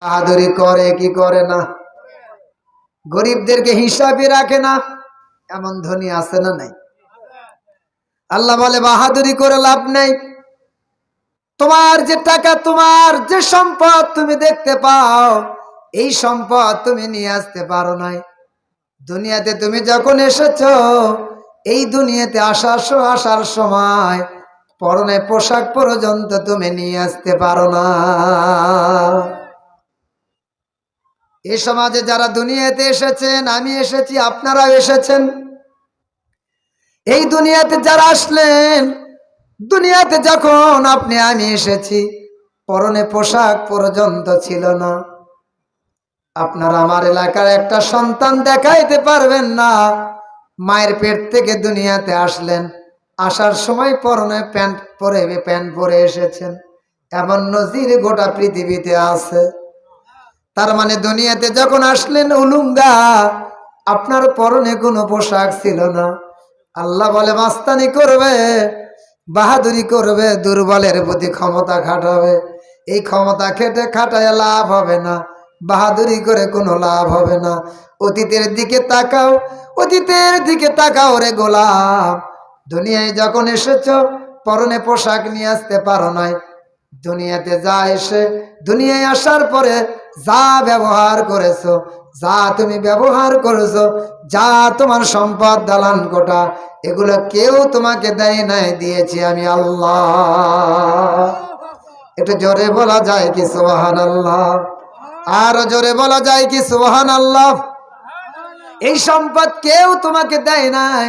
বাহাদুরি করে কি করে না? গরিবদেরকে হিসাবে রাখে না, এমন ধনী আছে না নাই? আল্লাহ বলে বাহাদুরি করে লাভ নেই। তোমার যে টাকা, তোমার যে সম্পদ তুমি দেখতে পাও, এই সম্পদ তুমি নিয়ে আসতে পারো নাই। দুনিয়াতে তুমি যখন এসেছো, এই দুনিয়াতে আসার সময় পরনে পোশাক পর্যন্ত তুমি নিয়ে আসতে পারো না। এই সমাজে যারা দুনিয়াতে এসেছেন, আমি এসেছি, আপনারাও এসেছেন। এই দুনিয়াতে যারা আসলেন, দুনিয়াতে যখন আপনি আমি এসেছি, পরনে পোশাক পর্যন্ত ছিল না। আপনারা আমার এলাকার একটা সন্তান দেখাইতে পারবেন না মায়ের পেট থেকে দুনিয়াতে আসলেন, আসার সময় পরনে প্যান্ট পরে এসেছেন। এমন নজির গোটা পৃথিবীতে আছে। তার মানে দুনিয়াতে যখন আসলেন উলুঙ্গা, আপনার পরনে কোনো পোশাক ছিল না। আল্লাহ বলে মাস্তানি করবে, বাহাদুরি করবে, দুর্বলের প্রতি ক্ষমতা খাটাবে। এই ক্ষমতা খাটায় লাভ হবে না, বাহাদুরি করে কোনো লাভ হবে না। অতীতের দিকে তাকাও, অতীতের দিকে তাকাও রে গোলাম। দুনিয়ায় যখন এসেছো, পরনে পোশাক নিয়ে আসতে পারো নাই। দুনিয়াতে দুনিয়ায় আসার পরে যা ব্যবহার করেছো, যা তুমি ব্যবহার করেছো, যা তোমার সম্পদ দালান কোটা, এগুলো কেউ তোমাকে দেয় নাই, দিয়েছি আমি আল্লাহ। একটু জোরে বলা যায় কি সুবহানাল্লাহ? আরো জোরে বলা যায় কি সুবহানাল্লাহ? এই সম্পদ কেউ তোমাকে দেয় নাই,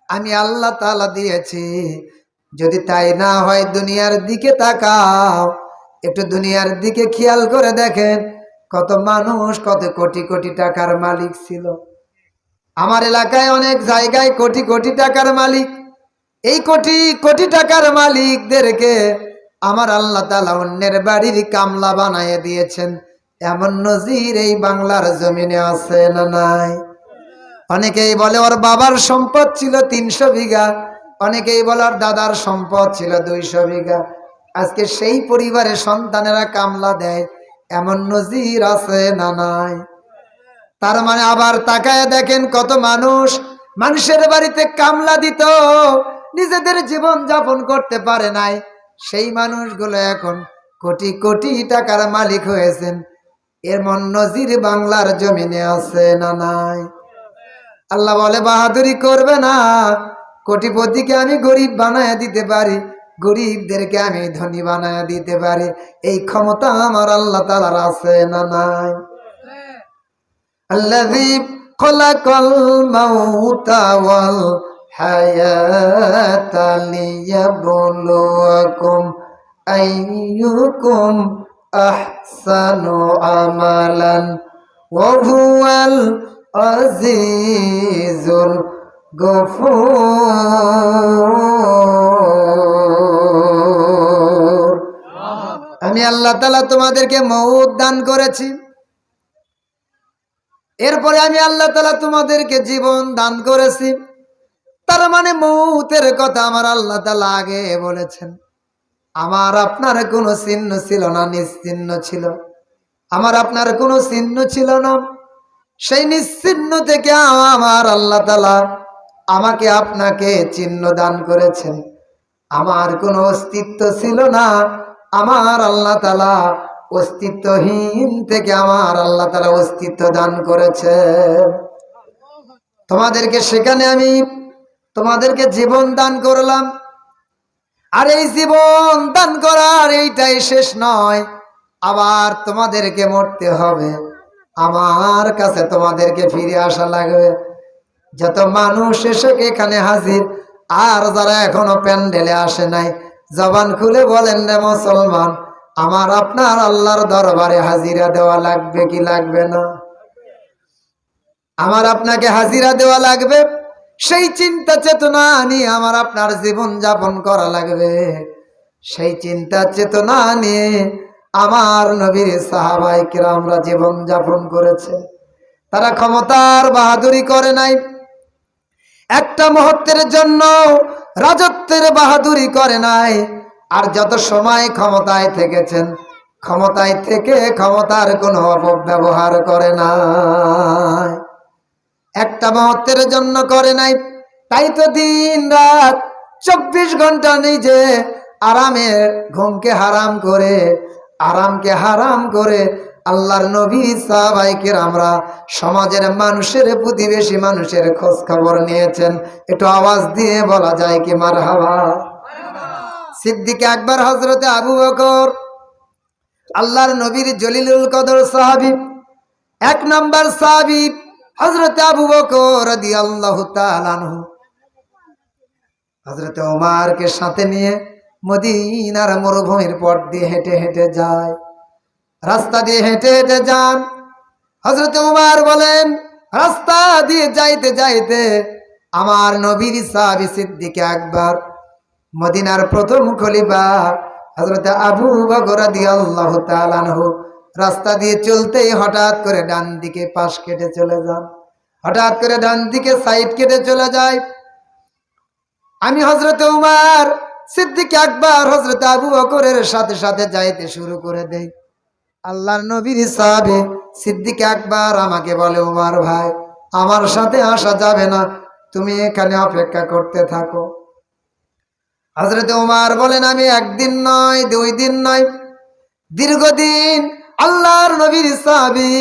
আমি আল্লাহ তাআলা দিয়েছি। যদি তাই না হয় দুনিয়ার দিকে তাকাও, একটু দুনিয়ার দিকে খেয়াল করে দেখেন, কত মানুষ কত কোটি কোটি টাকার মালিক ছিল। আমার এলাকায় অনেক জায়গায় কোটি কোটি টাকার মালিক। এই কোটি কোটি টাকার মালিকদেরকে আমার আল্লাহ তাআলা অন্যের বাড়ির কামলা বানায় দিয়েছেন। এমন নজির এই বাংলার জমিনে আছে না নাই? অনেকেই বলে ওর বাবার সম্পদ ছিল 300 বিঘা, অনেকেই বলে ওর দাদার সম্পদ ছিল 200 বিঘা। আজকে সেই পরিবারের সন্তানেরা কামলা দেয়, এমন নজির আছে না নাই? তার মানে আবার তাকায় দেখেন, কত মানুষের বাড়িতে কামলা দিত, নিজেদের জীবন যাপন করতে পারে নাই। সেই মানুষগুলো এখন কোটি কোটি টাকার মালিক হয়েছেন। এমন নজির বাংলার জমিনে আছে না নাই? আল্লাহ বলে বাহাদুরি করবে না, কোটিপতিকে আমি গরিব বানায় দিতে পারি, গরিবদেরকে আমি ধনী বানায় দিতে পারি। এই ক্ষমতা আমার আল্লাহ তাআলার আছে না নাই? আল্লাযী খালাকাল মাউতা ওয়াল হায়াতা লিয়াবলুয়াকুম আইয়ুকুম আহসানু আমালান ওয়া হুয়াল আজিজুল গফুর। আমি আল্লাহ তাআলা তোমাদেরকে মউত দান করেছি, এরপরে আমি আল্লাহ তাআলা তোমাদেরকে জীবন দান করেছি। তার মানে মউতের কথা আমার আল্লাহ তাআলা আগে বলেছেন। আমার আপনার কোনো চিহ্ন ছিল না, নিশ্চিহ্ন ছিল। আমার আপনার কোনো চিহ্ন ছিল না, সেই নিশ্চিহ্ন থেকে আমার আল্লাহ তাআলা আমাকে আপনাকে চিহ্ন দান করেছেন। আমার কোনো অস্তিত্ব ছিল না, আমার আল্লাহ তাআলা অস্তিত্বহীন থেকে আমার আল্লাহ তাআলা অস্তিত্ব দান করেছে। তোমাদেরকে সেখানে আমি তোমাদেরকে জীবন দান করলাম। আর এই জীবন দান করার এইটাই শেষ নয়, আবার তোমাদেরকে মরতে হবে, আমার কাছে তোমাদেরকে ফিরে আসা লাগবে। যত মানুষ এসে এখানে হাজির, আর যারা এখনো প্যান্ডেলে আসে নাই, জবান খুলে বলেন রে মুসলমান, আমার আপনার আল্লাহর দরবারে হাজিরা দেওয়া লাগবে কি লাগবে না? আমার আপনাকে হাজিরা দেওয়া লাগবে। সেই চিন্তা চেতনা নিয়ে আমার আপনার জীবন যাপন করা লাগবে। সেই চিন্তা চেতনা নিয়ে আমার নবীর সাহাবায়ে কিরামরা জীবন যাপন করেছে। তারা ক্ষমতার বাহাদুরি করে নাই, একটা মুহূর্তের জন্য রাজত্বের বাহাদুরি করে নাই। আর যত সময় ক্ষমতায় থেকেছেন, ক্ষমতায় থেকে ক্ষমতার কোনো অপব্যবহার করে না, একটা মুহূর্তের জন্য করে নাই। তাই তো দিন রাত 24 ঘন্টা নিজে আরামের ঘুমকে হারাম করে, আরামকে হারাম করে আল্লাহর নবী সাহাবায়ে আমরা সমাজের মানুষের, প্রতিবেশী মানুষের খোঁজ খবর নিয়েছেন। একটু আওয়াজ দিয়ে বলা যায় কি মারহাবা। সিদ্দিক আকবর হযরতে আবু বকর আল্লাহর নবীর জলিলুল কদর সাহাবী, 1 নাম্বার সাহাবী হযরতে আবু বকর রাদিয়াল্লাহু তাআলা আনহু হযরতে ওমরকে সাথে নিয়ে মদিনার মরুভূমির পথ দিয়ে হেঁটে হেঁটে যায়, রাস্তা দিয়ে হেঁটে হেঁটে যান। হযরতে ওমর বলেন, রাস্তা দিয়ে যাইতে যাইতে আমার নবীর সাহাবী সিদ্দিক আকবর মদিনার প্রথম খলিফা হযরতে আবু বকর রাদিয়াল্লাহু তাআলা আনহু রাস্তা দিয়ে চলতেই হঠাৎ করে ডান দিকে পাশ কেটে চলে যান, হঠাৎ করে ডান দিকে সাইড কেটে চলে যায়। আমি হযরতে ওমর সিদ্দিক আকবর হযরতে আবু বকরের সাথে সাথে যাইতে শুরু করে দেই। আল্লাহর নবীর সাহাবী সিদ্দিক আকবর আমাকে বলে, ওমর ভাই, আমার সাথে আসা যাবে না, তুমি এখানে অপেক্ষা করতে থাকো। হযরতে ওমর বলেন, আমি 1 দিন নয় 2 দিন নয়, দীর্ঘদিন আল্লাহর নবীর সাহাবী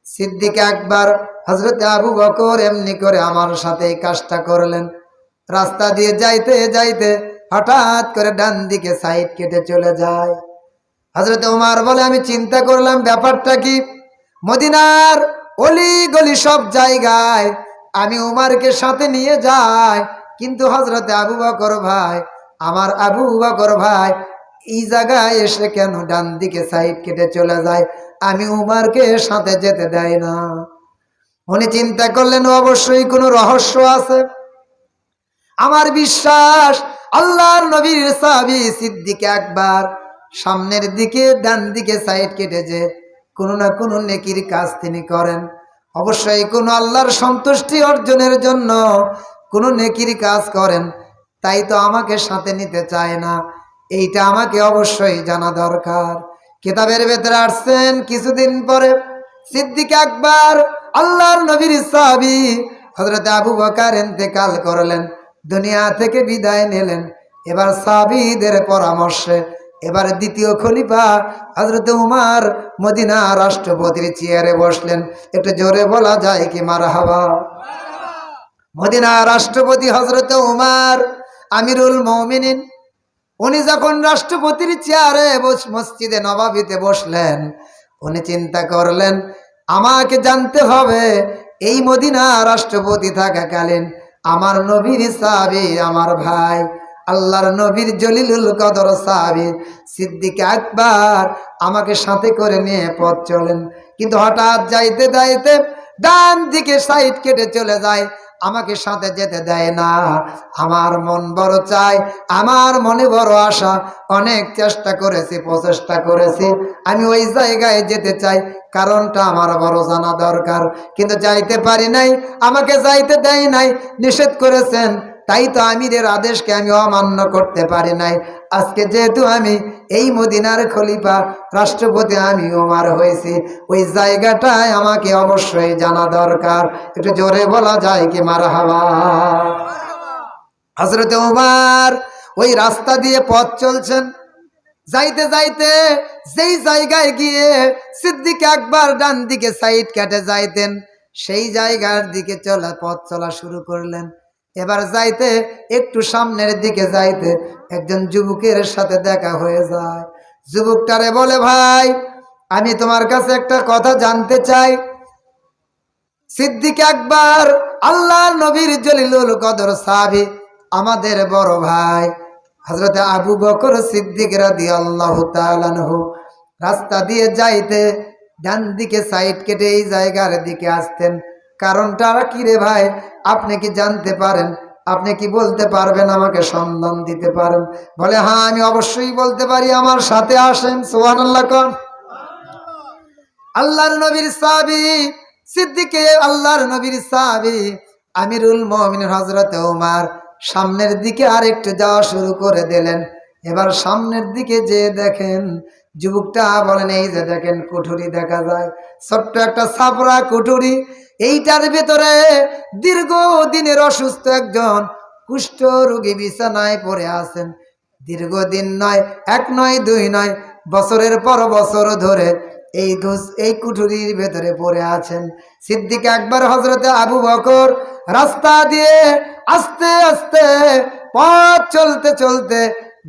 সিদ্দিক আকবর হযরতে আবু বকর এমনি করে আমার সাথে এই কাজটা করলেন। রাস্তা দিয়ে যাইতে যাইতে হঠাৎ করে ডান দিকে সাইড কেটে চলে যায়। হযরতে ওমর বলে, আমি চিন্তা করলাম ব্যাপারটা কি। মদিনার অলি গলি সব জায়গায় আমি উমরকে সাথে নিয়ে যাই, কিন্তু হযরতে আবু বকর ভাই, আমার আবু বকর ভাই এই জায়গায় এসে কেন ডান দিকে সাইড কেটে চলে যায়, আমি উমরকে সাথে যেতে দেয় না। উনি চিন্তা করলেন অবশ্যই কোনো রহস্য আছে। আমার বিশ্বাস আল্লাহর নবীর সাহাবী সিদ্দিক আকবর সামনের দিকে ডান দিকে সাইড কেটে যে কোনো না কোনো নেকির কাজ তিনি করেন, অবশ্যই কোনো আল্লাহর সন্তুষ্টি অর্জনের জন্য কোনো নেকির কাজ করেন। তাই তো আমাকে সাথে নিতে চায় না, এইটা আমাকে অবশ্যই জানা দরকার। কিতাবের ভেতরে আসছেন, কিছুদিন পরে সিদ্দিক আকবর আল্লাহর নবীর সাহাবী হযরত আবু বকর ইন্তেকাল করলেন, দুনিয়া থেকে বিদায় নিলেন। এবার সাহাবীদের পরামর্শে এবার দ্বিতীয় খলিফা হযরত উমর মদিনা রাষ্ট্রপতির চেয়ারে বসলেন। একটু জোরে বলা যায় কি মারহাবা। মদিনা রাষ্ট্রপতি হযরত উমর আমিরুল মুমিনিন, উনি যখন রাষ্ট্রপতির চেয়ারে মসজিদে নববীতে বসলেন, উনি চিন্তা করলেন আমাকে জানতে হবে এই মদিনা রাষ্ট্রপতি থাকাকালীন আমার নবীর সাহাবী, আমার ভাই আল্লাহর নবীর জলিলুল কদর সাহাবী সিদ্দিক আকবর আমাকে সাথে করে নিয়ে পথ চলেন, কিন্তু হঠাৎ যাইতে যাইতে ডান দিকে সাইড কেটে চলে যায়, আমাকে সাথে যেতে দেয় না। আমার মন বড় চাই, আমার মনে বড় আশা, অনেক চেষ্টা করেছি, প্রচেষ্টা করেছি, আমি ওই জায়গায় যেতে চাই, কারণটা আমার বড় জানা দরকার, কিন্তু যাইতে পারি নাই, আমাকে যাইতে দেয় নাই, নিষেধ করেছেন। তাই তো আমিরের আদেশকে আমি অমান্য করতে পারি নাই। আজকে যেহেতু আমি এই মদিনার খলিফা রাষ্ট্রপতি, আমি ওমর হয়েছি, ওই জায়গাটায় আমাকে অবশ্যই জানা দরকার। একটু জোরে বলা যায় কি মারহাবা। হযরত ওমর ওই রাস্তা দিয়ে পথ চলছেন, যাইতে যাইতে যেই জায়গায় গিয়ে সিদ্দিক আকবর ডান দিকে সাইড কেটে যাইতেন, সেই জায়গার দিকে পথ চলা শুরু করলেন। এবার যাইতে একটু সামনের দিকে যাইতে একজন যুবকের সাথে দেখা হয়ে যায়। যুবকটারে বলে, ভাই আমি তোমার কাছে একটা কথা জানতে চাই। সিদ্দিক আকবর আল্লাহর নবীর জলিলুল কদর সাহাবী, আমাদের বড় ভাই হযরত আবু বকর সিদ্দিক রাদিয়াল্লাহু তাআলা আনহু রাস্তা দিয়ে যাইতে ডান দিকে সাইড কেটে এই জায়গার দিকে আসতেন, কারণটা কি রে ভাই, আপনি কি জানতে পারেন? আপনি কি বলতে পারবেন? আমাকে সন্ধান দিতে পারেন? বলে, হ্যাঁ আমি অবশ্যই বলতে পারি, আমার সাথে আসেন। সুবহানাল্লাহ কোন। আল্লাহর নবীর সাহাবী সিদ্দিকে আল্লাহর নবীর সাহাবী আমিরুল মুমিনিন হযরত ওমর সামনের দিকে আরেকটু যাওয়া শুরু করে দিলেন। এবার সামনের দিকে যে দেখেন যুবকটা বলেন, এই যে দেখেন কুঠুরি দেখা যায়, ছোট্ট একটা ছাপড়া কুঠুরি, এইটার ভেতরে দীর্ঘদিনের অসুস্থ একজন কুষ্ঠ রোগী বিছানায় পড়ে আছেন। দীর্ঘদিন নয়, এক নয়, দুই নয়, বছরের পর বছর ধরে এই কুঠুরির ভেতরে পড়ে আছেন। সিদ্দিক আকবর হযরতে আবু বকর রাস্তা দিয়ে আস্তে আস্তে পথ চলতে চলতে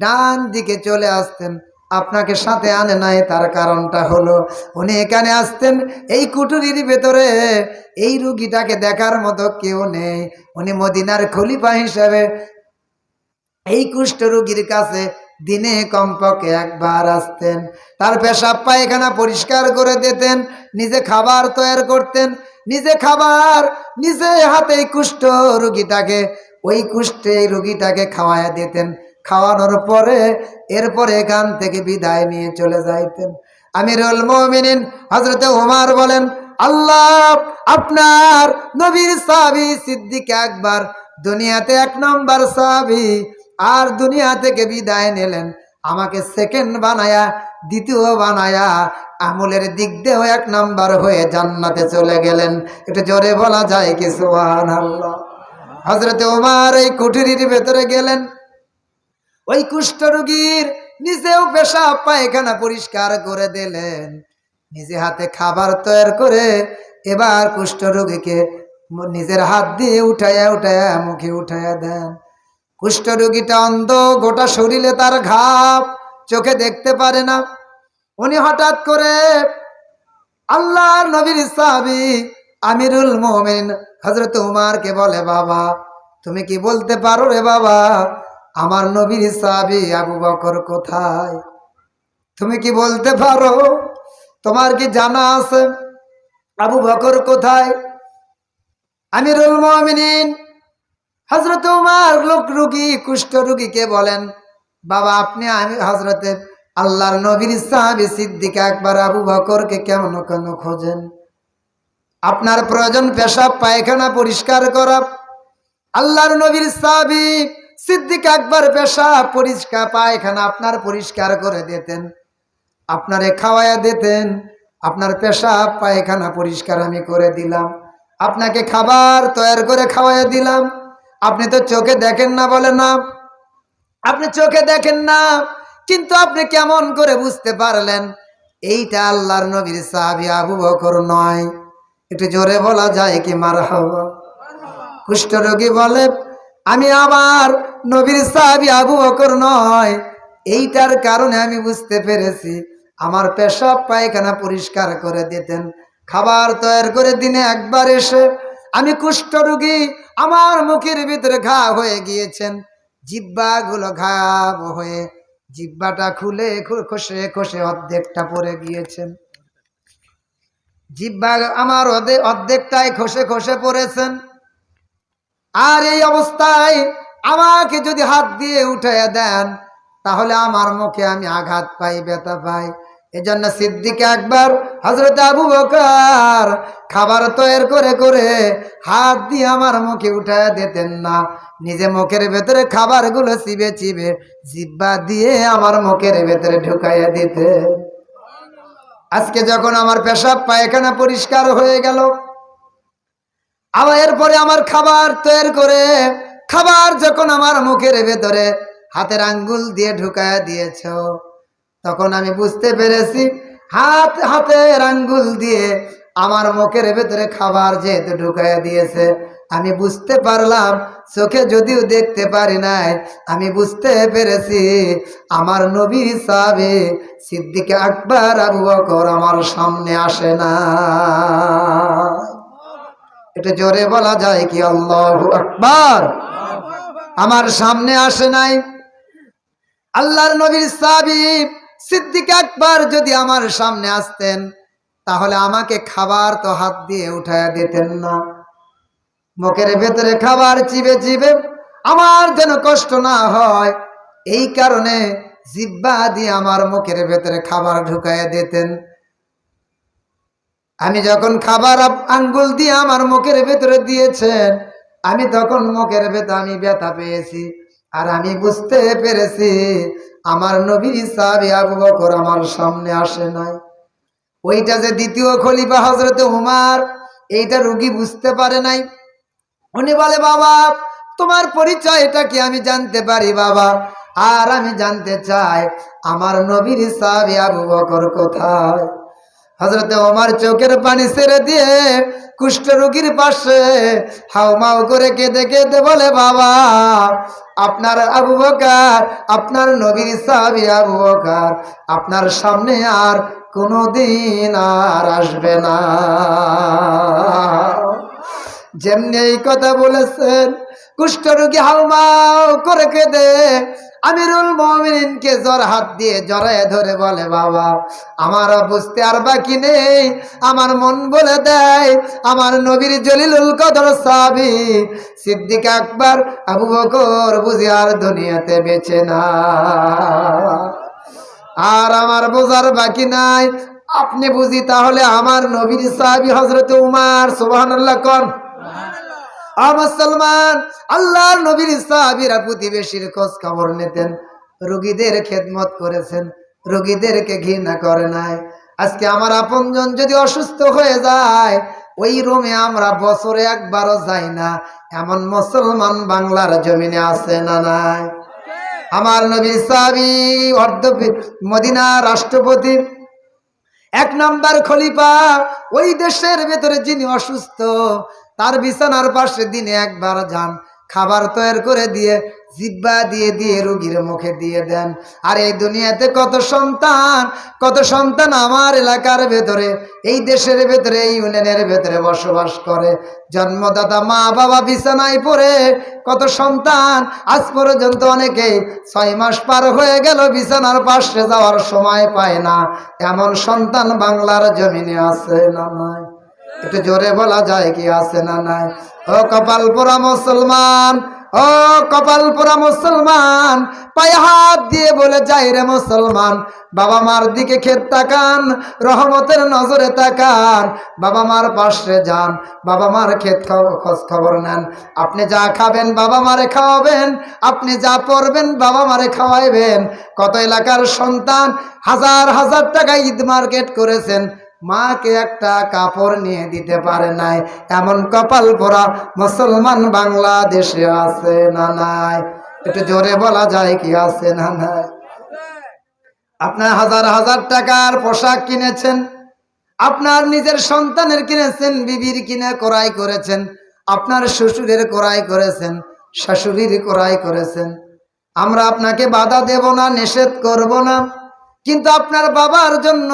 ডান দিকে চলে আসতেন। আপনাকে সাথে আনে নাই, তার কারণটা হলো উনি এখানে আসতেন এই কুঠুরির ভেতরে এই রুগীটাকে দেখার মতো কেউ নেই। উনি মদিনার খলিফা হিসেবে এই কুষ্ঠ রোগীর কাছে দিনে কমপক্ষে একবার আসতেন। তার পেশাব পায়খানা পরিষ্কার করে দিতেন, নিজে খাবার তৈরি করতেন, নিজে খাবার নিজে হাতে কুষ্ঠ রোগীটাকে, ওই কুষ্ঠে রোগীটাকে খাওয়াইয়া দিতেন। খাওয়ানোর পরে এরপরে এখান থেকে বিদায় নিয়ে চলে যাইতেন। আমিরুল মুমিনিন হযরতে ওমর বলেন, আল্লাহ আপনার নবীর সাহাবী সিদ্দিক আকবর দুনিয়াতে 1 নম্বর সাহাবী, আর দুনিয়া থেকে বিদায় নিলেন, আমাকে সেকেন্ড বানায়া, দ্বিতীয় বানায়া, আমলের দিক দিয়েও 1 নম্বর হয়ে জান্নাতে চলে গেলেন। এটা জোরে বলা যায় কি সুবহানাল্লাহ। হযরতে ওমর এই কুঠুরির ভেতরে গেলেন, ওই কুষ্ঠরোগীর নিজেও পেশাব পায়খানা পরিষ্কার করে দিলেন, নিজে হাতে খাবার তৈরি করে এবার কুষ্ঠরোগীকে নিজের হাত দিয়ে উঠাইয়া উঠাইয়া মুখে উঠাইয়া দেন। কুষ্ঠরোগীটা অন্ধ, গোটা শরীরে তার ঘাপ, চোখে দেখতে পারে না। উনি হঠাৎ করে আল্লাহর নবীর সাহাবী আমিরুল মুমিনিন হযরত উমরকে বলে, বাবা তুমি কি বলতে পারো রে বাবা, আমার নবীর সাহাবী আবু বকর কোথায়? তুমি কি বলতে পারো, তোমার কি জানা আছে আবু বকর কোথায়? আমিরুল মুমিনিন হযরত উমর রোগী কুষ্ঠ রোগীকে বলেন, বাবা আপনি আমি হযরতে আল্লাহর নবীর সাহাবী সিদ্দিক আকবর আবু বকরকে কেমন কেন খোঁজেন? আপনার প্রয়োজন পেশাব পায়খানা পরিষ্কার করা, আল্লাহর নবীর সাহাবী সিদ্দিক আকবর পেশাব পরিষ্কার পায়খানা আপনার পরিষ্কার করে দিতেন, আপনারে খাওয়াইয়া দিতেন, আপনার পেশাব পায়খানা পরিষ্কার আমি করে দিলাম, আপনাকে খাবার তৈরি করে খাওয়াইয়া দিলাম। আপনি তো চোখে দেখেন না, বলে না আপনি চোখে দেখেন না, কিন্তু আপনি কেমন করে বুঝতে পারলেন এইটা আল্লাহর নবীর সাহাবী আবু বকর নয়? একটু জোরে বলা যায় কি মারহাবা। কুষ্ঠরোগী বলে, আমি আমার নবীর সাহাবী আবু বকর নয়, এইটার কারণে আমি বুঝতে পেরেছি আমার পেশাব পায়খানা পরিষ্কার করে দিতেন, খাবার তৈরি করে দিনে একবার এসে, আমি কুষ্ঠরোগী, আমার মুখের ভিতরে ঘা হয়ে গিয়েছেন, জিহ্বাগুলো ঘা হয়ে জিহ্বাটা খুলে খসে খসে অর্ধেকটা পড়ে গিয়েছেন, জিহ্বা আমার অর্ধেকটাই খসে খসে পড়েছেন। আর এই অবস্থায় আমাকে যদি হাত দিয়ে উঠাইয়া দেন তাহলে আমার মুখে আমি আঘাত পাই, ব্যথা পাই। এজন্য সিদ্দিক আকবর হযরত আবু বকর খাবার তৈরি করে করে হাত দিয়ে আমার মুখে উঠাইয়া দিতেন না, নিজে মুখের ভেতরে খাবারগুলো চিবে চিবে জিহ্বা দিয়ে আমার মুখের ভেতরে ঢুকাইয়া দিতেন। আজকে যখন আমার পেশাব পায়খানা পরিষ্কার হয়ে গেল, আবার এরপরে আমার খাবার তৈরি করে খাবার যখন আমার মুখের ভেতরে হাতের আঙ্গুল দিয়ে ঢুকাইয়া দিয়েছ, তখন আমি বুঝতে পেরেছি হাতের আঙ্গুল দিয়ে আমার মুখের ভেতরে খাবার যেহেতু ঢুকাইয়া দিয়েছে, আমি বুঝতে পারলাম, চোখে যদিও দেখতে পারি নাই, আমি বুঝতে পেরেছি আমার নবীর সাহাবী সিদ্দিক আকবর আবু বকর আমার সামনে আসে না। এটা জোরে বলা যায় কি আল্লাহু আকবার। আমার সামনে আসে নাই। আল্লাহর নবীর সাহাবী সিদ্দিক আকবর যদি আমার সামনে আসতেন তাহলে আমাকে খাবার তো হাত দিয়ে উঠাইয়া দিতেন না, মুখের ভেতরে খাবার চিবে চিবে আমার যেন কষ্ট না হয় এই কারণে জিহ্বা দিয়ে আমার মুখের ভেতরে খাবার ঢুকাইয়া দিতেন। আমি যখন খাবার আঙ্গুল দিয়ে আমার মুখের ভেতরে দিয়েছেন, আমি তখন মুখের ভেতরে আমি ব্যথা পেয়েছি, আর আমি বুঝতে পেরেছি আমার নবীর সাহাবী আবু বকর আমার সামনে আসে নাই। ওইটা যে দ্বিতীয় খলিফা হযরত উমর, এইটা রোগী বুঝতে পারে নাই। উনি বলে, বাবা তোমার পরিচয়টা কি আমি জানতে পারি বাবা? আর আমি জানতে চাই আমার নবীর সাহাবী আবু বকর কোথায়? হযরত ওমর চোখের পানি ছেড়ে দিয়ে কুষ্ঠ রোগীর পাশে হাউমাউ করে কেঁদে কেঁদে বলে, বাবা আপনার আবু বকর, আপনার নবীর সাহাবী আবু বকর আপনার সামনে আর কোনোদিন আর আসবে না। যেমনি এই কথা বলেছেন, কুষ্ঠরোগী হাউমাউ করে কেঁদে আমিরুল মুমিনিনকে জ্বর হাত দিয়ে জড়ায় ধরে বলে, বাবা আমার বুঝতে আর বাকি নেই, আমার মন বলে দেয় আমার নবীর জলিলুল কদর সাহাবী সিদ্দিক আকবর আবু বকর বুঝি আর দুনিয়াতে বেঁচে না। আর আমার বোঝার বাকি নাই, আপনি বুঝি তাহলে আমার নবীর সাহাবী হযরত উমর। সুবহানাল্লাহ কোন মুসলমান, আল্লাহর নবীর সাহাবীরা প্রতিবেশীর খোঁজ খবর নিতেন, রোগীদের খেদমত করেছেন, রোগীদেরকে ঘৃণা করে নাই। আজকে আমার আপনজন যদি অসুস্থ হয়ে যায়, ওই রুমে আমরা বছরে একবারও যাই না, এমন মুসলমান বাংলার জমিনে আছে না নাই? আমার নবীর সাহাবী অর্ধ মদিনা রাষ্ট্রপতি, এক নাম্বার খলিফা, ওই দেশের ভেতরে যিনি অসুস্থ তার বিছানার পাশে দিনে একবার যান, খাবার তৈরি করে দিয়ে জিব্বা দিয়ে দিয়ে রোগীর মুখে দিয়ে দেন। আর এই দুনিয়াতে কত সন্তান আমার এলাকার ভেতরে, এই দেশের ভেতরে, এই ইউনিয়নের ভেতরে বসবাস করে। জন্মদাতা মা বাবা বিছানায় পড়ে কত সন্তান আজ পর্যন্ত অনেকেই 6 মাস পার হয়ে গেল বিছানার পাশে যাওয়ার সময় পায় না। এমন সন্তান বাংলার জমিনে আছে না নাই? একটু জোরে বলা যায় কি আছে না নাই? ও কপাল পোড়া মুসলমান, ও কপাল পোড়া মুসলমান, পায়ে হাত দিয়ে বলে যাই রে মুসলমান, বাবা মার দিকে খেত তাকান, রহমতের নজরে তাকান, বাবা মার পাশে যান, বাবা মার খেত খোঁজ খবর নেন। আপনি যা খাবেন বাবা মারে খাওয়াবেন, আপনি যা পড়বেন বাবা মারে খাওয়াইবেন। কত এলাকার সন্তান হাজার হাজার টাকা ঈদ মার্কেট করেছেন, মাকে একটা কাপড় নিয়ে দিতে পারে নাই। এমন কপাল পোড়া মুসলমান বাংলাদেশে আছে না নাই? একটু জোরে বলা যায় কি আছে না নাই? আপনার হাজার হাজার টাকার পোশাক কিনেছেন, আপনার নিজের সন্তানের কিনেছেন, বিবির কিনে ক্রয় করেছেন, আপনার শ্বশুরের ক্রয় করেছেন, শাশুড়ির ক্রয় করেছেন। আমরা আপনাকে বাধা দেব না, নিষেধ করব না, কিন্তু আপনার বাবার জন্য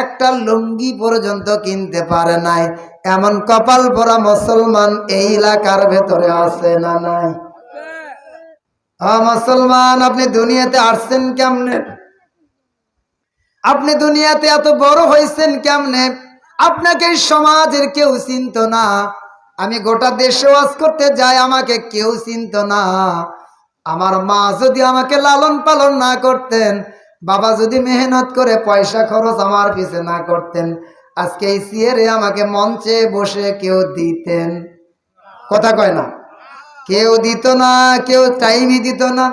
একটা লুঙ্গি পর্যন্ত কিনতে পারে নাই। এমন কপাল পোড়া মুসলমান এই এলাকার ভেতরে আছে না নাই? মুসলমান, আপনি দুনিয়াতে আসছেন কেমনে? আপনি দুনিয়াতে এত বড় হয়েছেন কেমনে? আপনাকে সমাজের কেউ চিনত না। আমি গোটা দেশে ওয়াজ করতে যাই, আমাকে কেউ চিনত না। আমার মা যদি আমাকে লালন পালন না করতেন, বাবা যদি মেহনত করে পয়সা খরচ আমার পিছে না করতেন, আজকে এই চেয়ারে আমাকে মঞ্চে বসে কেউ দিতেন? কথা কয় না? কেউ দিত না, কেউ টাইমই দিত না।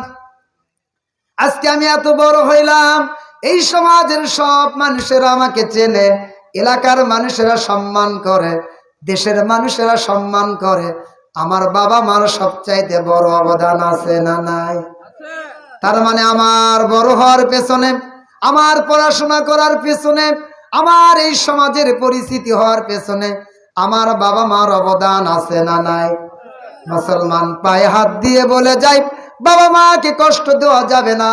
আজকে আমি এত বড় হইলাম, এই সমাজের সব মানুষেরা আমাকে চেনে, এলাকার মানুষেরা সম্মান করে, দেশের মানুষেরা সম্মান করে। আমার বাবা মার সবচাইতে বড় অবদান আছে না নাই? তার মানে আমার বড় হওয়ার পেছনে, আমার পড়াশোনা করার পেছনে, আমার এই সমাজের পরিচিতি হওয়ার পেছনে আমার বাবা মার অবদান আছে না নাই? মুসলমান, পায়ে হাত দিয়ে বলে যাই, বাবা মাকে কষ্ট দেওয়া যাবে না।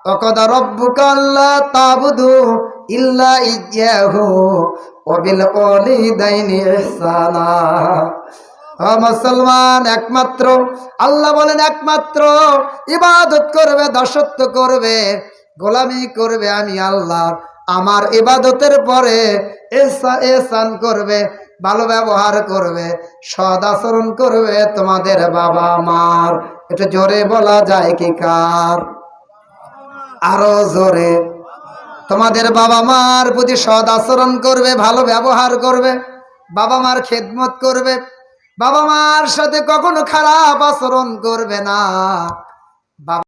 ওয়াকাদা রাব্বুকা আল্লা তা'বুদু ইল্লা ইয়্যাহু ওয়া বিল ওয়ালিদাইনি ইহসানা। মুসলমান, একমাত্র আল্লাহ বলেন, একমাত্র ইবাদত করবে, দাসত্ব করবে, গোলামি করবে আমি আল্লাহ। আমার ইবাদতের পরে এহসান করবে, ভালো ব্যবহার করবে, সৎ আচরণ করবে তোমাদের বাবা মার। এটা জোরে বলা যায় কি কার? আরো জোরে। তোমাদের বাবা মার প্রতি সৎ আচরণ করবে, ভালো ব্যবহার করবে, বাবা মার খেদমত করবে, বাবা মার সাথে কখনো খারাপ আচরণ করবে না। বাবা